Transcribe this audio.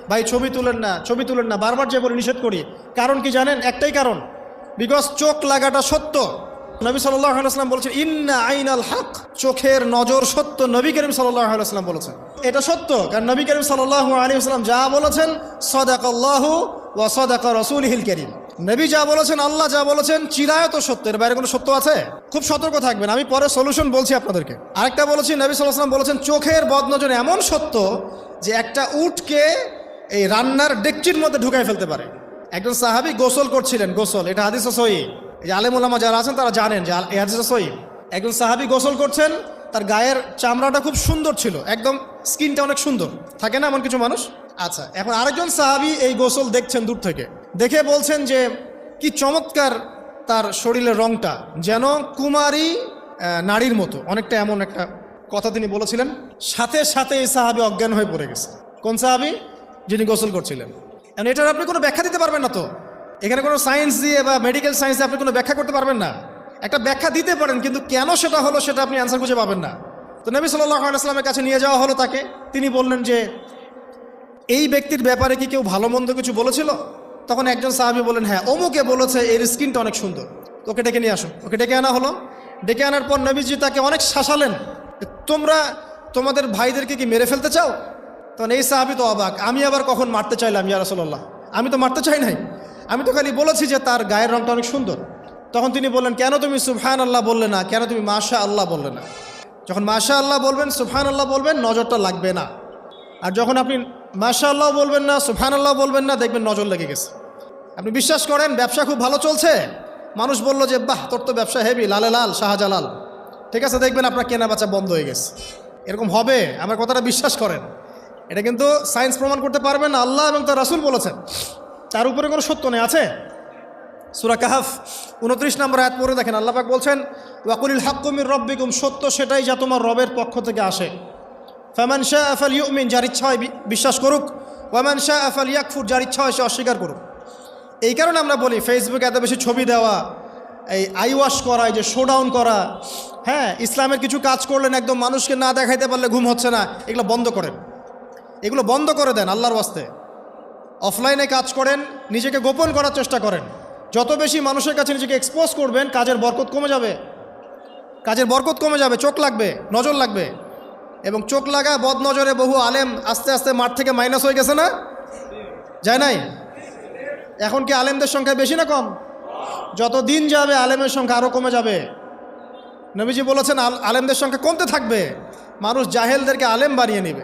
ভাই ছবি তুলেন না, ছবি তুলেন না, বারবার যে বলে নিষেধ করি। কারণ কি জানেন? একটাই কারণ, বিকজ চোখ লাগাটা সত্য। নবী সাল্লাল্লাহু আলাইহি ওয়াসাল্লাম বলেছেন ইন্না আইনাল হক, চোখের নজর সত্য। নবী করিম সাল্লাল্লাহু আলাইহি ওয়াসাল্লাম বলেছেন এটা সত্য, কারণ নবী করিম সাল্লাল্লাহু আলাইহি ওয়াসাল্লাম যা বলেছেন সাদাকাল্লাহু ওয়া সাদাকা রাসূলুহুল কারীম। নবী যা বলেছেন, আল্লাহ যা বলেছেন চিরায়ত সত্য, এর বাইরে কোনো সত্য আছে? খুব সতর্ক থাকবেন, আমি পরে সলিউশন বলছি আপনাদেরকে। আরেকটা বলেছি, নবী সাল্লাল্লাহু আলাইহি ওয়াসাল্লাম বলেছেন চোখের বদনজর এমন সত্য যে একটা উটকে এই রান্নার ডেকচির মধ্যে ঢুকাই ফেলতে পারে। একজন সাহাবী গোসল করছিলেন, গোসল, এটা হাদিসে সহিহ, এই আলেম ওলামা যারা আছেন তারা জানেন যে এই হাদিসে সহিহ। একজন সাহাবী গোসল করছেন, তার গায়ের চামড়াটা খুব সুন্দর ছিল, একদম স্কিনটা অনেক সুন্দর থাকে না এমন কিছু মানুষ। আচ্ছা, এখন আরেকজন সাহাবী এই গোসল দেখছেন দূর থেকে, দেখে বলছেন যে কি চমৎকার তার শরীরের রংটা, যেন কুমারী নারীর মতো, অনেকটা এমন একটা কথা তিনি বলেছিলেন। সাথে সাথে এই সাহাবী অজ্ঞান হয়ে পড়ে গেছে। কোন সাহাবী? যিনি গোসল করছিলেন। এখন এটার আপনি কোনো ব্যাখ্যা দিতে পারবেন না, তো এখানে কোনো সায়েন্স দিয়ে বা মেডিকেল সায়েন্স দিয়ে আপনি কোনো ব্যাখ্যা করতে পারবেন না। একটা ব্যাখ্যা দিতে পারেন, কিন্তু কেন সেটা হলো সেটা আপনি অ্যান্সার খুঁজে পাবেন না। তো নবী সাল্লাল্লাহু আলাইহি ওয়াসাল্লামের কাছে নিয়ে যাওয়া হলো তাকে। তিনি বললেন যে এই ব্যক্তির ব্যাপারে কি কেউ ভালো মন্দ কিছু বলেছিল? তখন একজন সাহাবী বললেন হ্যাঁ, অমুকে বলেছে এর স্কিনটা অনেক সুন্দর, ওকে ডেকে নিয়ে আসুন। ওকে ডেকে আনা হলো। ডেকে আনার পর নবীজি তাকে অনেক শাসালেন, তোমরা তোমাদের ভাইদেরকে কি মেরে ফেলতে চাও? তখন এই সাহাবী তো অবাক, আমি আবার কখন মারতে চাইলাম ইয়া রাসূলুল্লাহ, আমি তো মারতে চাই নাই, আমি তো খালি বলেছি যে তার গায়ের রংটা অনেক সুন্দর। তখন তিনি বললেন কেন তুমি সুবহানাল্লাহ বললে না, কেন তুমি মাশা আল্লাহ বললে না? যখন মাশা আল্লাহ বলবেন, সুবহানাল্লাহ বলবেন, নজরটা লাগবে না। আর যখন আপনি মাশা আল্লাহ বলবেন না, সুবহানাল্লাহ বলবেন না, দেখবেন নজর লেগে গেছে। আপনি বিশ্বাস করেন ব্যবসা খুব ভালো চলছে, মানুষ বলল যে বাহ তোর তো ব্যবসা হেভি, লালে লাল শাহজালাল, ঠিক আছে, দেখবেন আপনার কেনা বেচা বন্ধ হয়ে গেছে। এরকম হবে, আমার কথাটা বিশ্বাস করেন। এটা কিন্তু সায়েন্স প্রমাণ করতে পারবেন না, আল্লাহ এবং তার রাসূল বলেছেন, তার উপরে কোনো সত্য নেই। আছে সূরা কাহফ 29 নম্বর আয়াত পড়ে দেখেন, আল্লাহ পাক বলছেন ওয়াকুলিল হাক্কু মির রাব্বিকুম, সত্য সেটাই যা তোমার রবের পক্ষ থেকে আসে। ফামান শাআ ফালইউমিন, যার ইচ্ছা হয় বিশ্বাস করুক, ওয়ামান শাআ ফালইয়াকফুর, যার ইচ্ছা হয় সে অস্বীকার করুক। এই কারণে আমরা বলি ফেসবুকে এত বেশি ছবি দেওয়া, এই আই ওয়াশ করা, এই যে শোডাউন করা, হ্যাঁ, ইসলামের কিছু কাজ করলেন একদম মানুষকে না দেখাইতে পারলে ঘুম হচ্ছে না, এগুলো বন্ধ করেন, এগুলো বন্ধ করে দেন আল্লাহর ওয়াস্তে। অফলাইনে কাজ করেন, নিজেকে গোপন করার চেষ্টা করেন। যত বেশি মানুষের কাছে নিজেকে এক্সপোজ করবেন, কাজের বরকত কমে যাবে, কাজের বরকত কমে যাবে, চোখ লাগবে, নজর লাগবে। এবং চোখ লাগা বদ নজরে বহু আলেম আস্তে আস্তে মাঠ থেকে মাইনাস হয়ে গেছে না? যায় নাই? এখন কি আলেমদের সংখ্যা বেশি না কম? যত দিন যাবে আলেমের সংখ্যা আরও কমে যাবে। নবীজি বলেছেন আলেমদের সংখ্যা কমতে থাকবে, মানুষ জাহেলদেরকে আলেম বানিয়ে নেবে।